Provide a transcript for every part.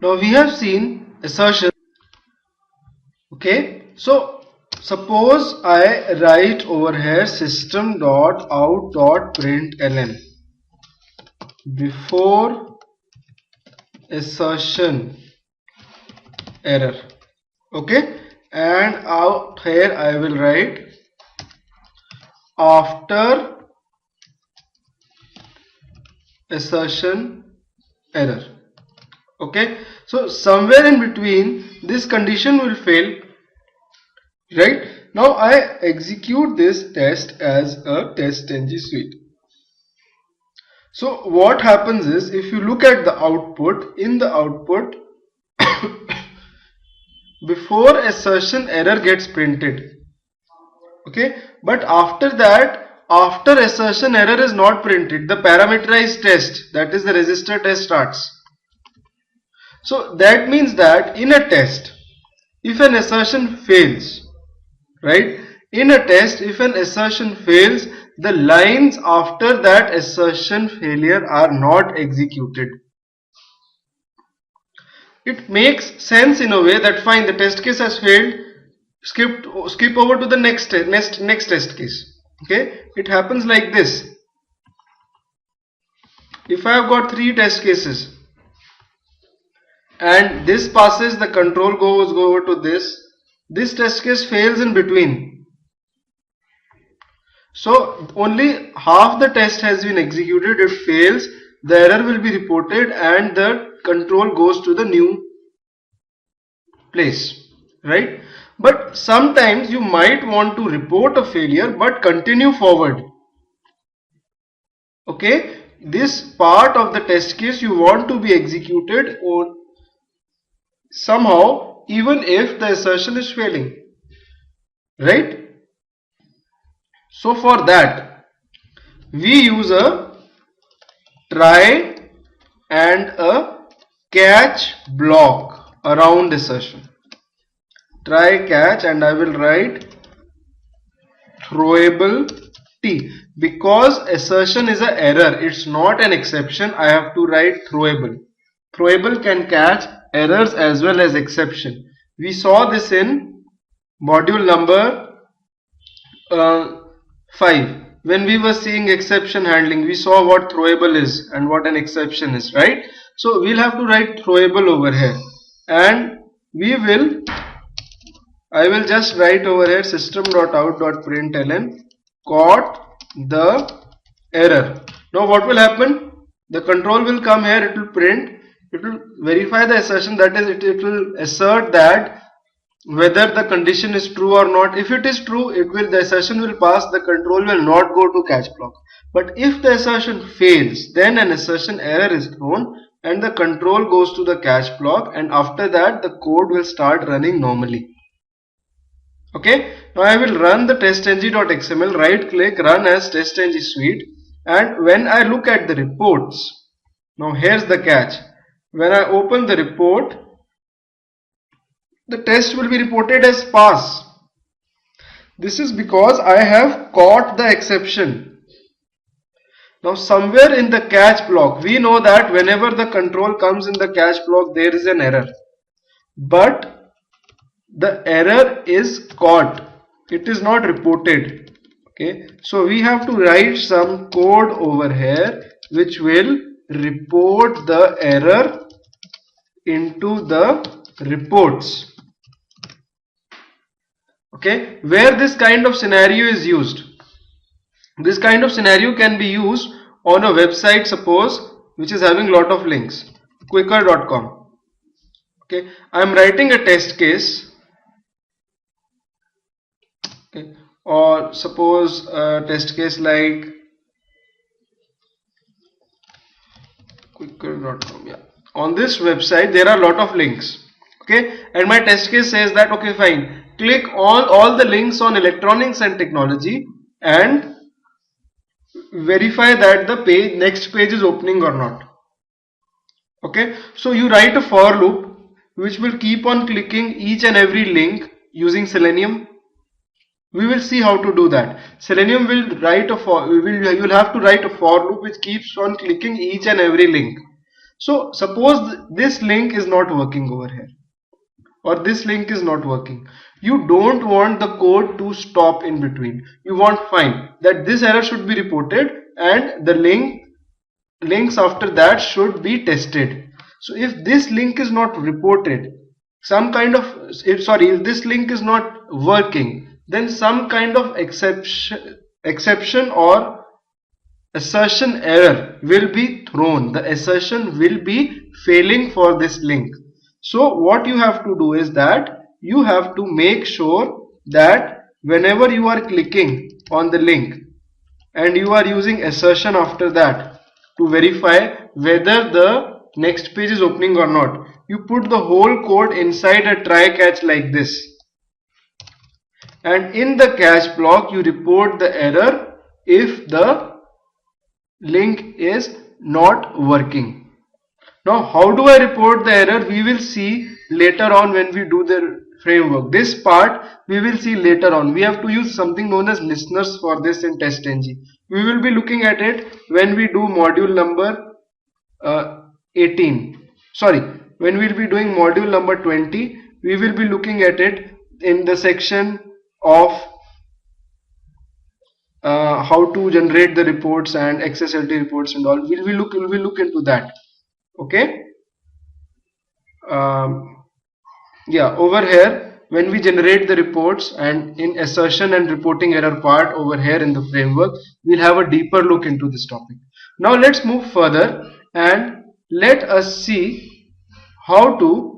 Now we have seen assertion. Okay, so suppose I write over here system.out.println before assertion error. Okay, and out here I will write after assertion error. Okay, so somewhere in between this condition will fail, right? Now I execute this test as a Testng suite. So what happens is, if you look at the output, in the output before assertion error gets printed. Okay, but after that, after assertion error is not printed, the parameterized test, that is the register test, starts. So that means that in a test, if an assertion fails, right, in a test, if an assertion fails, the lines after that assertion failure are not executed. It makes sense in a way that fine, the test case has failed, skip over to the next test case. Okay, it happens like this. If I have got 3 test cases and this passes, the control goes over to this test case fails in between, so only half the test has been executed. It fails, the error will be reported and the control goes to the new place, right? But sometimes you might want to report a failure but continue forward. Okay, this part of the test case you want to be executed or somehow, even if the assertion is failing, right? So for that we use a try and a catch block around assertion. Try catch, and I will write throwable T, because assertion is an error, it's not an exception. I have to write throwable. Throwable can catch errors as well as exception. We saw this in module number 5 when we were seeing exception handling. We saw what throwable is and what an exception is, right? So we'll have to write throwable over here, and I will just write over here system.out.println caught the error. Now what will happen? The control will come here, it will print, it will verify the assertion, that is, it will assert that whether the condition is true or not. If it is true, the assertion will pass, the control will not go to catch block. But if the assertion fails, then an assertion error is thrown and the control goes to the catch block, and after that the code will start running normally. Okay, now I will run the testng.xml, right click, run as Testng suite, and when I look at the reports, now here's the catch. When I open the report, the test will be reported as pass. This is because I have caught the exception. Now somewhere in the catch block, we know that whenever the control comes in the catch block, there is an error, but the error is caught, it is not reported. Okay, so we have to write some code over here which will report the error into the reports. Okay, where this kind of scenario is used, this kind of scenario can be used on a website, suppose, which is having lot of links, quicker.com. okay, I am writing a test case. Okay, or suppose a test case like quicker.com. yeah, on this website there are a lot of links. Okay, and my test case says that okay fine, click all the links on electronics and technology and verify that the next page is opening or not. Okay, so you write a for loop which will keep on clicking each and every link using Selenium. We will see how to do that. Selenium will write a you will have to write a for loop which keeps on clicking each and every link. So suppose this link is not working over here, or this link is not working. You don't want the code to stop in between. You want fine that this error should be reported and the links after that should be tested. So if this link is not reported, if this link is not working, then some kind of exception or assertion error will be thrown. The assertion will be failing for this link. So what you have to do is that you have to make sure that whenever you are clicking on the link and you are using assertion after that to verify whether the next page is opening or not, you put the whole code inside a try catch like this, and in the catch block you report the error if the link is not working. Now how do I report the error? We will see later on when we do the framework. This part we will see later on. We have to use something known as listeners for this in Testng. We will be looking at it when we do module number 18. Sorry, when we will be doing module number 20, we will be looking at it in the section of how to generate the reports and XSLT reports and all. We will look into that. Okay. Yeah, over here when we generate the reports and in assertion and reporting error part over here in the framework, we'll have a deeper look into this topic. Now let's move further and let us see how to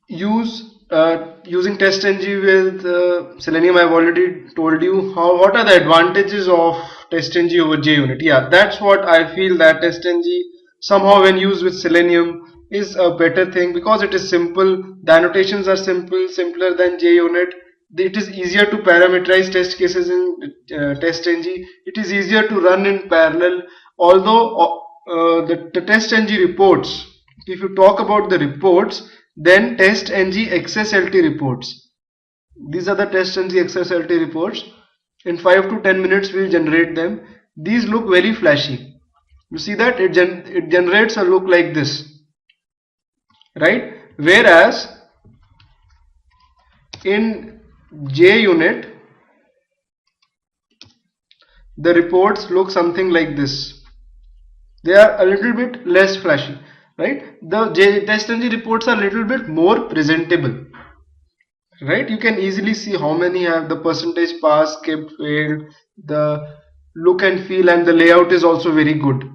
using Testng with Selenium. I've already told you what are the advantages of Testng over JUnit. Yeah, that's what I feel, that Testng somehow when used with Selenium is a better thing because it is simple. The annotations are simpler than JUnit. It is easier to parameterize test cases in Testng. It is easier to run in parallel. Although the Testng reports, if you talk about the reports, then Testng XSLT reports. These are the Testng XSLT reports. In 5 to 10 minutes we will generate them. These look very flashy. You see that it generates a look like this, right? Whereas in JUnit the reports look something like this. They are a little bit less flashy, right? The Testng reports are a little bit more presentable, right? You can easily see how many have the percentage pass, skipped, failed. The look and feel and the layout is also very good.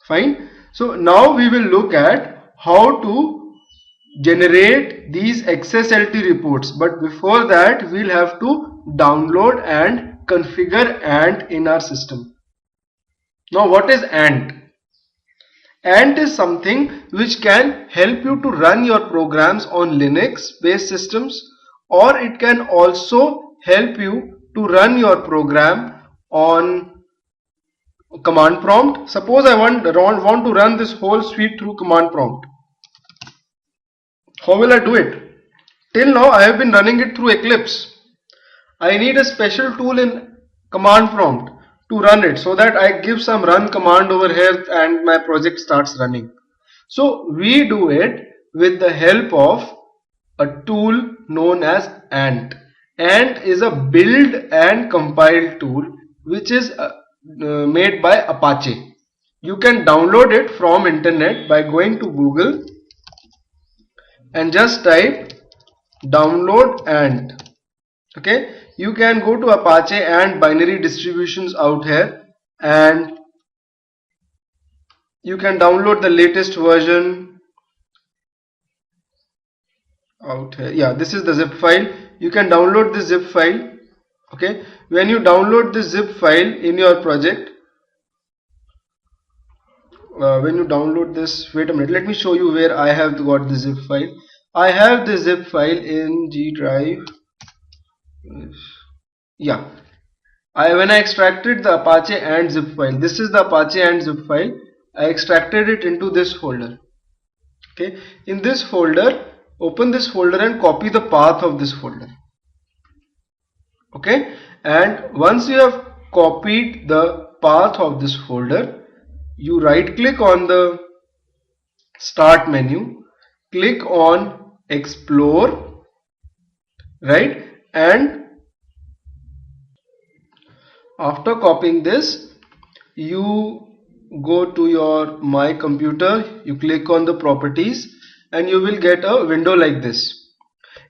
Fine. So now we will look at how to generate these XSLT reports, but before that we'll have to download and configure Ant in our system. Now what is Ant? Ant is something which can help you to run your programs on Linux based systems, or it can also help you to run your program on command prompt. Suppose I want to run this whole suite through command prompt. How will I do it? Till now I have been running it through Eclipse. I need a special tool in command prompt to run it, so that I give some run command over here and my project starts running. So we do it with the help of a tool known as Ant. Ant is a build and compile tool which is made by Apache. You can download it from internet by going to Google and just type download Ant. Okay, you can go to Apache and binary distributions out here and you can download the latest version out here. Yeah, this is the zip file. You can download this zip file. Okay, when you download this zip file in your project, when you download this, wait a minute, let me show you where I have got the zip file. I have the zip file in G drive. Yeah, when I extracted the Apache and zip file, this is the Apache and zip file. I extracted it into this folder. Okay, in this folder, open this folder and copy the path of this folder. Okay, and once you have copied the path of this folder, you right click on the start menu, click on explore, right, and after copying this, you go to your my computer, you click on the properties, and you will get a window like this.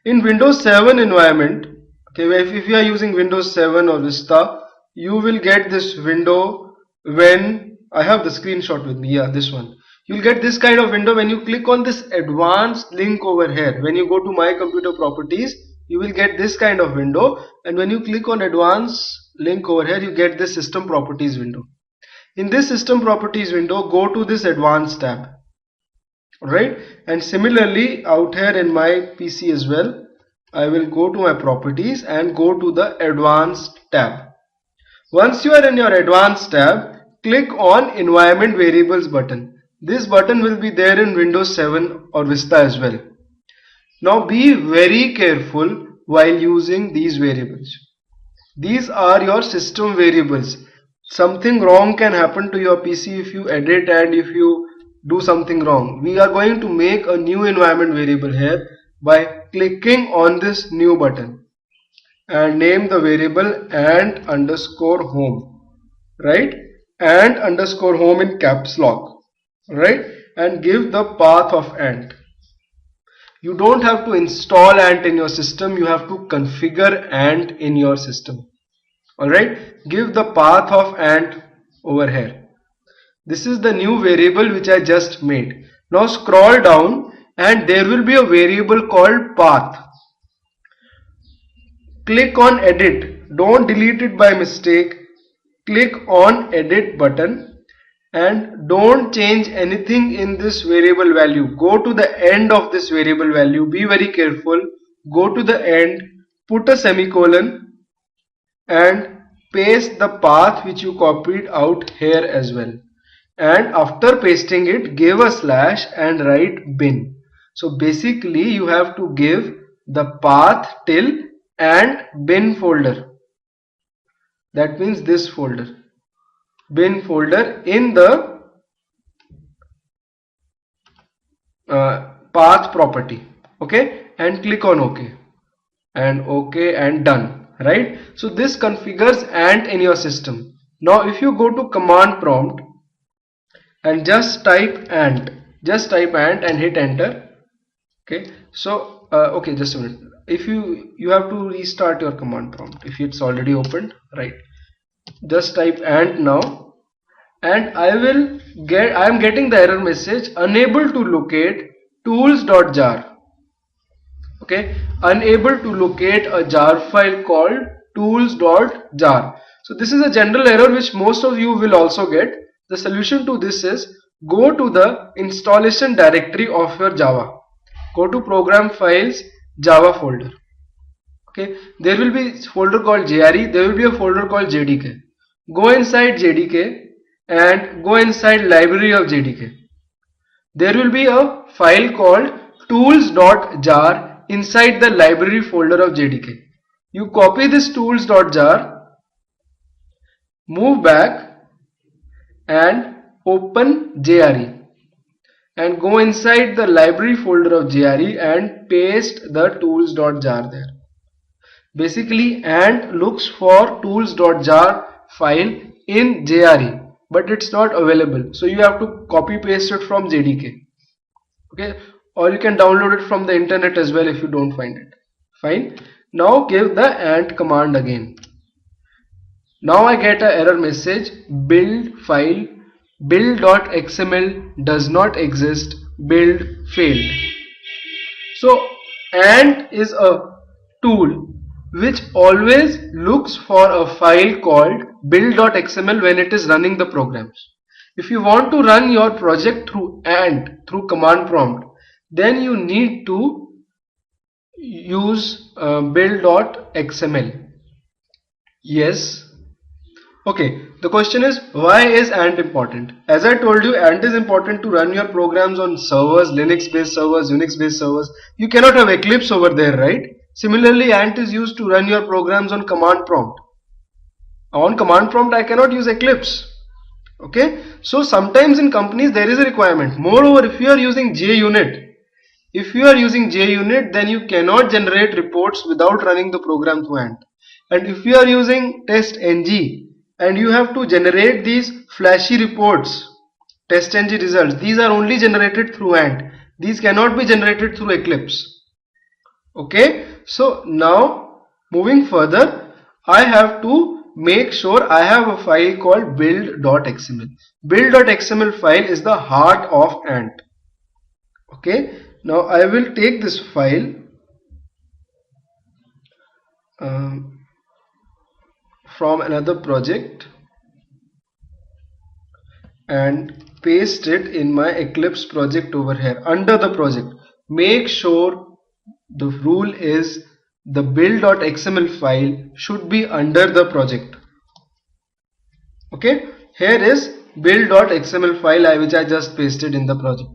In Windows 7 environment, okay, if you are using Windows 7 or Vista, you will get this window when I have the screenshot with me. Yeah, this one. You'll get this kind of window when you click on this advanced link over here. When you go to my computer properties, you will get this kind of window, and when you click on advanced link over here, you get this system properties window. In this system properties window, go to this advanced tab. Right, and similarly out here in my PC as well, I will go to my properties and go to the advanced tab. Once you are in your advanced tab, click on environment variables button. This button will be there in Windows 7 or Vista as well. Now be very careful while using these variables. These are your system variables. Something wrong can happen to your PC if you edit and if you do something wrong. We are going to make a new environment variable here by clicking on this new button and name the variable and underscore home, right, and underscore home in caps lock, right, and give the path of ant. You don't have to install ant in your system, you have to configure ant in your system. Alright, give the path of ant over here. This is the new variable which I just made. Now scroll down and there will be a variable called path. Click on edit. Don't delete it by mistake. Click on edit button and don't change anything in this variable value. Go to the end of this variable value. Be very careful. Go to the end, put a semicolon and paste the path which you copied out here as well. And after pasting it, give a slash and write bin. So basically you have to give the path till and bin folder. That means this folder, bin folder, in the path property. Okay, and click on OK and done. Right, so this configures ant in your system. Now if you go to command prompt and just type ant and hit enter. Okay, so okay, just a minute. If you have to restart your command prompt if it's already opened, right? Just type ant now, and I am getting the error message unable to locate tools.jar. Okay, unable to locate a jar file called tools.jar. So this is a general error which most of you will also get. The solution to this is go to the installation directory of your Java. Go to program files, Java folder. Okay, there will be a folder called JRE, there will be a folder called JDK. Go inside JDK and go inside library of JDK. There will be a file called tools.jar inside the library folder of JDK. You copy this tools.jar, move back and open JRE and go inside the library folder of JRE and paste the tools.jar there. Basically ant looks for tools.jar file in JRE, but it's not available, so you have to copy paste it from JDK. Okay, or you can download it from the internet as well if you don't find it. Fine. Now give the ant command again. Now I get an error message, build file, build.xml does not exist, build failed. So ant is a tool which always looks for a file called build.xml when it is running the programs. If you want to run your project through ant, through command prompt, then you need to use build.xml. Yes. Okay, the question is, why is ant important? As I told you, ant is important to run your programs on servers, Linux based servers, Unix based servers. You cannot have Eclipse over there, right? Similarly, ant is used to run your programs on command prompt. On command prompt I cannot use Eclipse. Okay, so sometimes in companies there is a requirement. Moreover, if you are using JUnit, then you cannot generate reports without running the program through Ant. And if you are using Testng and you have to generate these flashy reports, Testng results, these are only generated through Ant. These cannot be generated through Eclipse. Okay, so now moving further, I have to make sure I have a file called build.xml. Build.xml file is the heart of Ant. Okay, now I will take this file from another project and paste it in my Eclipse project over here under the project. Make sure the rule is the build.xml file should be under the project. Okay, here is build.xml file which I just pasted in the project.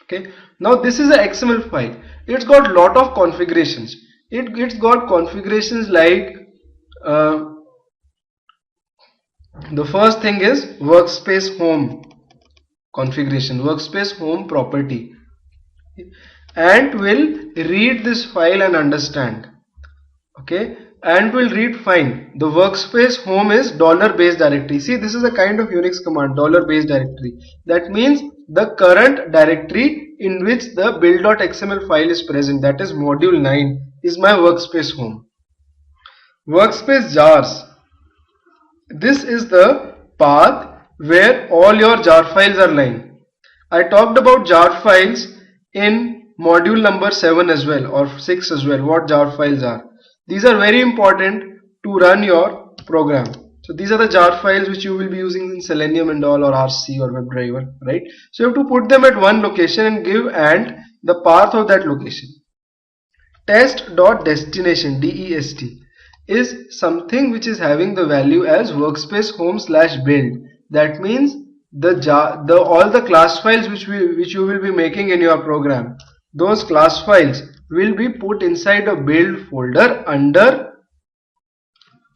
Okay, now this is a XML file. It's got lot of configurations. It's got configurations like the first thing is workspace home configuration, workspace home property. Ant will read this file and understand. Okay, Ant will read fine. The workspace home is $base directory. See, this is a kind of Unix command, $base directory. That means the current directory in which the build.xml file is present, that is module 9, is my workspace home. Workspace jars. This is the path where all your jar files are lying. I talked about jar files in module number 7 as well, or 6 as well, what jar files are. These are very important to run your program. So these are the jar files which you will be using in Selenium and all, or RC or WebDriver, right? So you have to put them at one location and give Ant the path of that location. Test.destination, DEST, is something which is having the value as workspace home/build. That means all the class files which you will be making in your program, those class files will be put inside a build folder under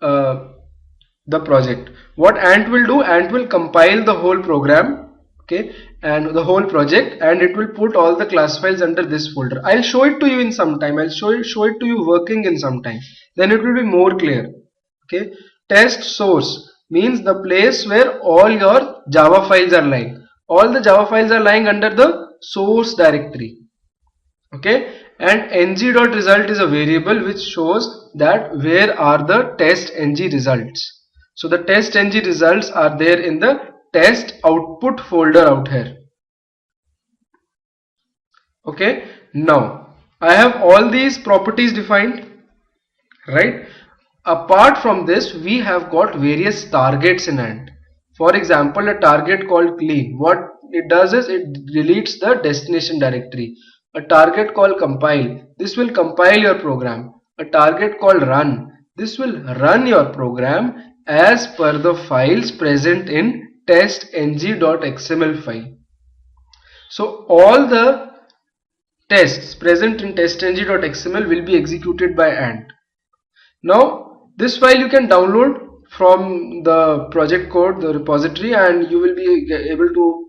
the project. What Ant will do, Ant will compile the whole program, okay, and the whole project, and it will put all the class files under this folder. I'll show it to you in some time. I'll show it to you working in some time. Then it will be more clear. Okay, test source means the place where all your Java files are lying. All the Java files are lying under the source directory. Okay, and ng.result is a variable which shows that where are the testng results. So the testng results are there in the test output folder out here. Okay, now I have all these properties defined, right? Apart from this, we have got various targets in Ant. For example, a target called clean, what it does is it deletes the destination directory. A target called compile, this will compile your program. A target called run, this will run your program as per the files present in testng.xml file. So all the tests present in testng.xml will be executed by Ant. Now this file you can download from the project code, the repository, and you will be able to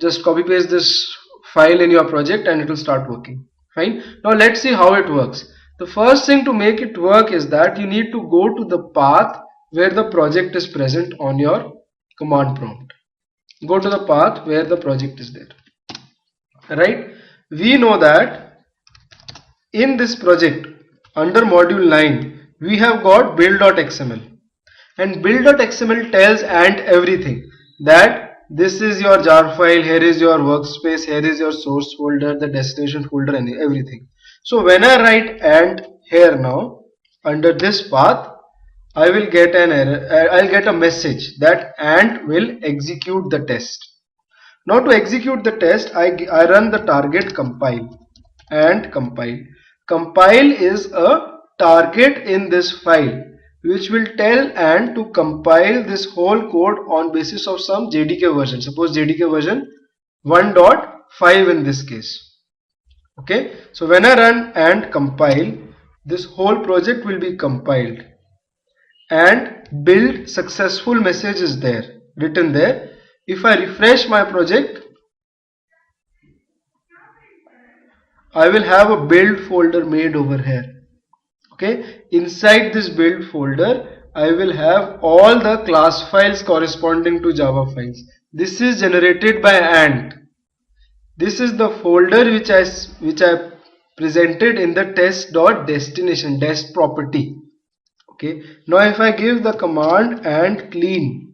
just copy paste this file in your project and it will start working. Fine. Now let's see how it works. The first thing to make it work is that you need to go to the path where the project is present on your command prompt. Go to the path where the project is there. Right? We know that in this project under module 9 we have got build.xml, and build.xml tells Ant everything, that this is your jar file, here is your workspace, here is your source folder, the destination folder, and everything. So when I write Ant here now under this path, I will get an error. I'll get a message that Ant will execute the test. Now to execute the test, I run the target compile. Ant compile. Compile is a target in this file which will tell Ant to compile this whole code on basis of some JDK version. Suppose JDK version 1.5 in this case. Okay, so when I run Ant compile, this whole project will be compiled, and build successful message is there, written there. If I refresh my project, I will have a build folder made over here. Okay, inside this build folder, I will have all the class files corresponding to Java files. This is generated by Ant. This is the folder which I presented in the test.destination, test property. Okay, now if I give the command and clean,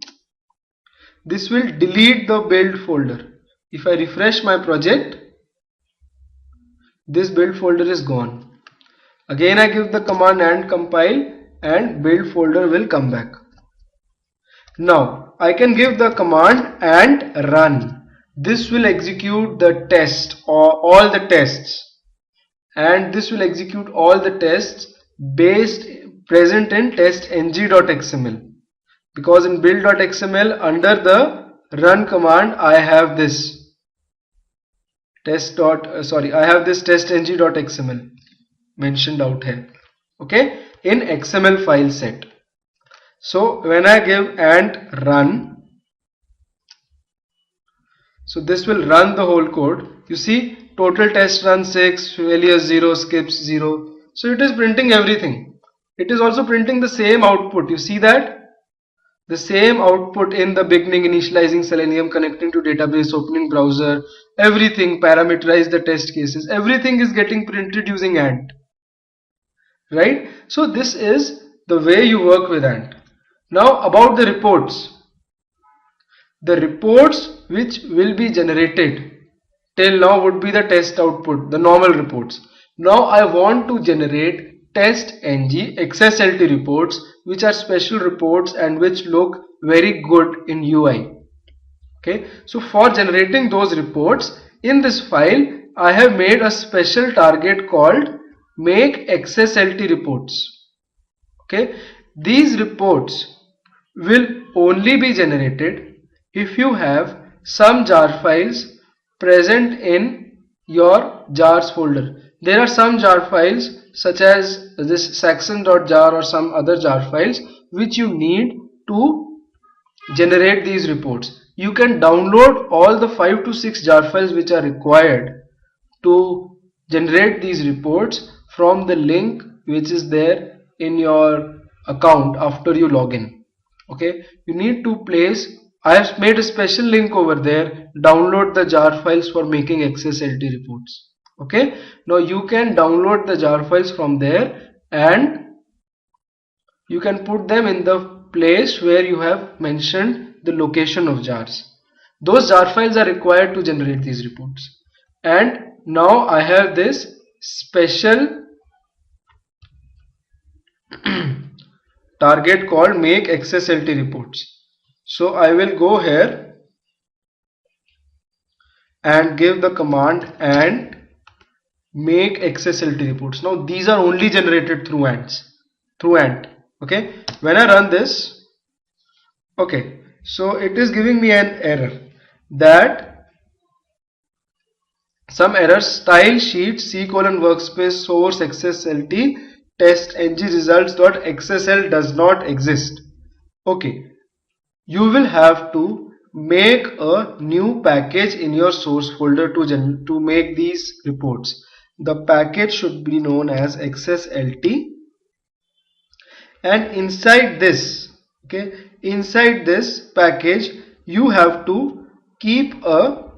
this will delete the build folder. If I refresh my project, this build folder is gone. Again I give the command and compile, and build folder will come back. Now I can give the command and run. This will execute the test or all the tests, and this will execute all the tests present in testng.xml, because in build.xml under the run command I have this I have this testng.xml mentioned out here, okay, in XML file set. So when I give and run, so this will run the whole code. You see, total test run 6, failure 0, skips 0. So it is printing everything. It is also printing the same output. You see that? The same output in the beginning, initializing Selenium, connecting to database, opening browser, everything, parameterize the test cases, everything is getting printed using Ant. Right? So this is the way you work with Ant. Now about the reports. The reports which will be generated till now would be the test output, the normal reports. Now I want to generate Testng XSLT reports, which are special reports and which look very good in UI. Okay, so for generating those reports, in this file I have made a special target called make XSLT reports. Okay, these reports will only be generated if you have some jar files present in your jars folder. There are some jar files such as this saxon.jar or some other jar files which you need to generate these reports. You can download all the 5 to 6 jar files which are required to generate these reports from the link which is there in your account after you log in. Okay, you need to place, I have made a special link over there, download the jar files for making XSLT reports. Okay, now you can download the jar files from there and you can put them in the place where you have mentioned the location of jars. Those jar files are required to generate these reports. And now I have this special target called make XSLT reports. So I will go here and give the command and make XSLT reports. Now these are only generated through Ant. Okay, when I run this, okay, so it is giving me an error that some errors, style sheet C: workspace source XSLT testng results.xsl does not exist. Okay, you will have to make a new package in your source folder to make these reports. The package should be known as XSLT, and inside this, okay, inside this package you have to keep a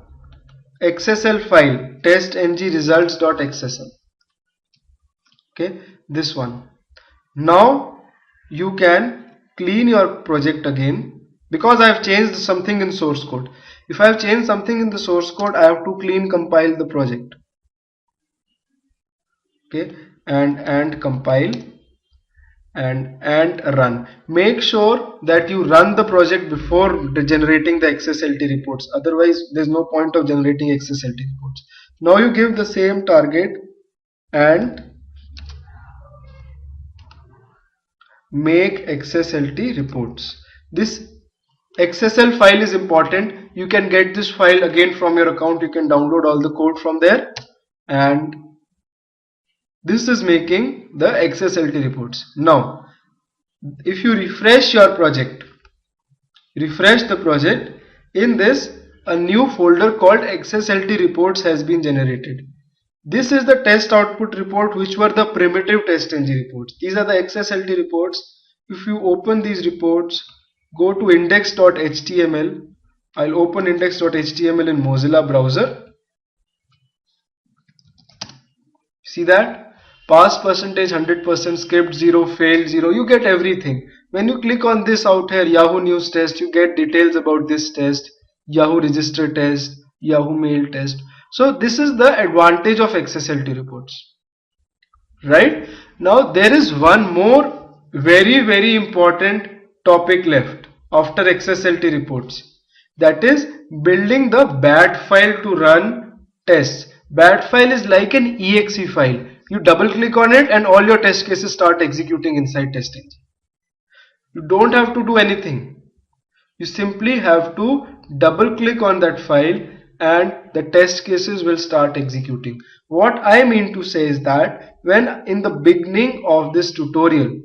XSL file, testng results.xsl. Okay, this one. Now you can clean your project again, because I have changed something in source code. If I have changed something in the source code, I have to clean compile the project. Okay, and compile and run. Make sure that you run the project before generating the XSLT reports, otherwise there's no point of generating XSLT reports. Now you give the same target and make XSLT reports. This XSL file is important. You can get this file again from your account. You can download all the code from there, and this is making the XSLT reports. Now if you refresh your project, refresh the project, in this a new folder called XSLT reports has been generated. This is the test output report, which were the primitive Testng reports. These are the XSLT reports. If you open these reports, go to index.html. I'll open index.html in Mozilla browser. See that? Pass percentage 100%, script 0, failed 0. You get everything. When you click on this out here, Yahoo News test, you get details about this test, Yahoo register test, Yahoo mail test. So this is the advantage of XSLT reports. Right? Now there is one more very important topic left after XSLT reports. That is building the bat file to run tests. Bat file is like an exe file. You double click on it and all your test cases start executing inside Testng. You don't have to do anything. You simply have to double click on that file and the test cases will start executing. What I mean to say is that when in the beginning of this tutorial,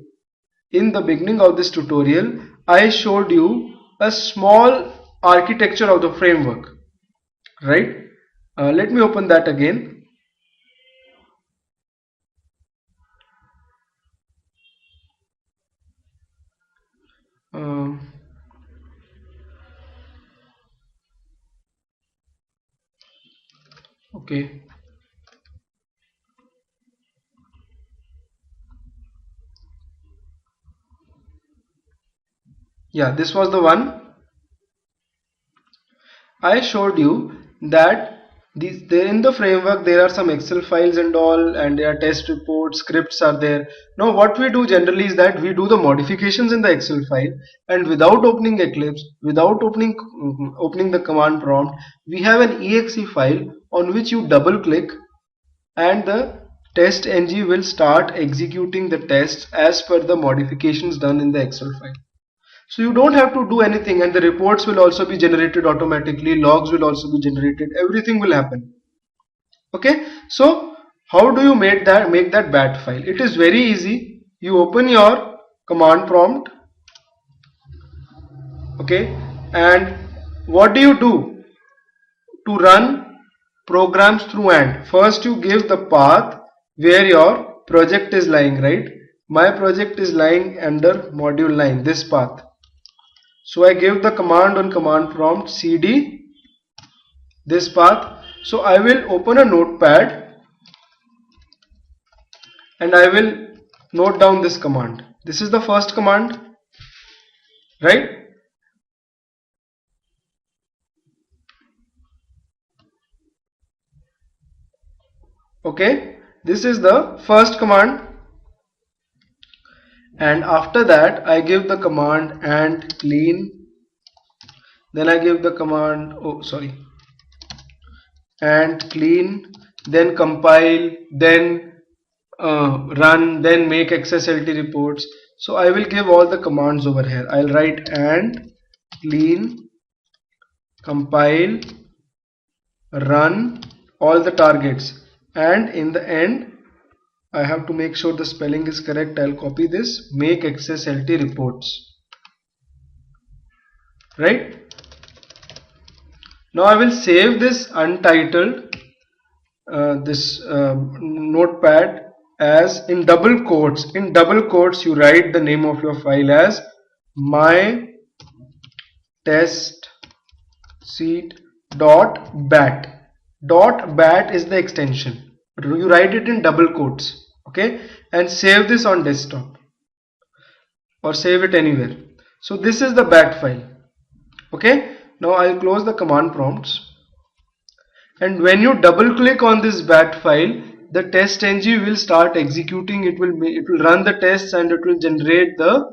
I showed you a small architecture of the framework, right? Let me open that again. Okay. Yeah, this was the one. I showed you that in the framework there are some Excel files and all, and there are test reports, scripts are there. Now what we do generally is that we do the modifications in the Excel file, and without opening Eclipse, without opening the command prompt, we have an exe file on which you double click and the Testng will start executing the tests as per the modifications done in the Excel file. So you don't have to do anything, and the reports will also be generated automatically, logs will also be generated, everything will happen. Okay, so how do you make that bat file? It is very easy. You open your command prompt, okay, and what do you do to run programs through AND? First you give the path where your project is lying, right? My project is lying under module 9, this path. So I give the command on command prompt cd this path. So I will open a notepad and I will note down this command. This is the first command, right? Okay, this is the first command, and after that I give the command and clean, then I give the command and clean, then compile, then run, then make XSLT reports. So I will give all the commands over here. I'll write and clean, compile, run, all the targets, and in the end I have to make sure the spelling is correct. I'll copy this, make XSLT reports, right? Now I will save this untitled notepad as in double quotes. In double quotes you write the name of your file as my test sheet.bat. .bat is the extension. You write it in double quotes, okay, and save this on desktop or save it anywhere. So this is the bat file, okay. Now I'll close the command prompts, and when you double click on this bat file, the Testng will start executing. It will run the tests and it will generate the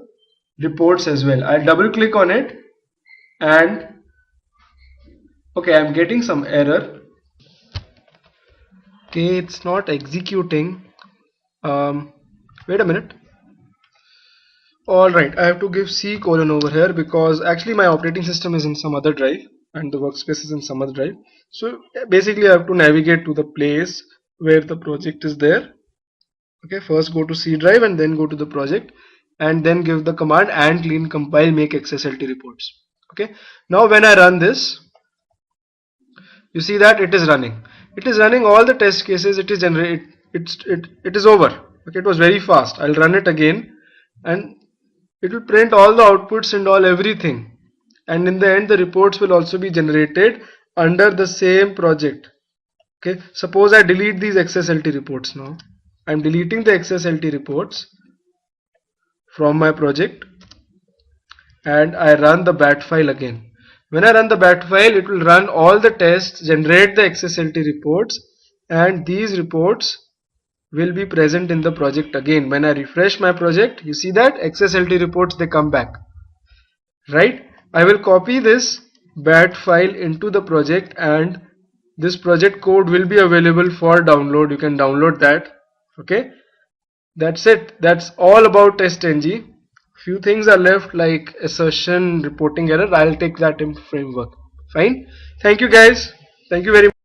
reports as well. I'll double click on it, and okay, I'm getting some error. Okay, it's not executing. Wait a minute. Alright, I have to give C colon over here because actually my operating system is in some other drive and the workspace is in some other drive. So basically I have to navigate to the place where the project is there. Okay, first go to C drive and then go to the project. and then give the command and clean compile make XSLT reports. Okay, now when I run this, you see that it is running. It is running all the test cases. It is it is over. Okay, it was very fast. I'll run it again, and it will print all the outputs and all everything. And in the end, the reports will also be generated under the same project. Okay, suppose I delete these XSLT reports now. I'm deleting the XSLT reports from my project, and I run the bat file again. When I run the bat file, it will run all the tests, generate the XSLT reports, and these reports will be present in the project again. When I refresh my project, you see that XSLT reports, they come back, right? I will copy this bat file into the project, and this project code will be available for download. You can download that. Okay, that's it. That's all about Testng. Few things are left like assertion, reporting error. I'll take that in framework. Fine. Thank you guys. Thank you very much.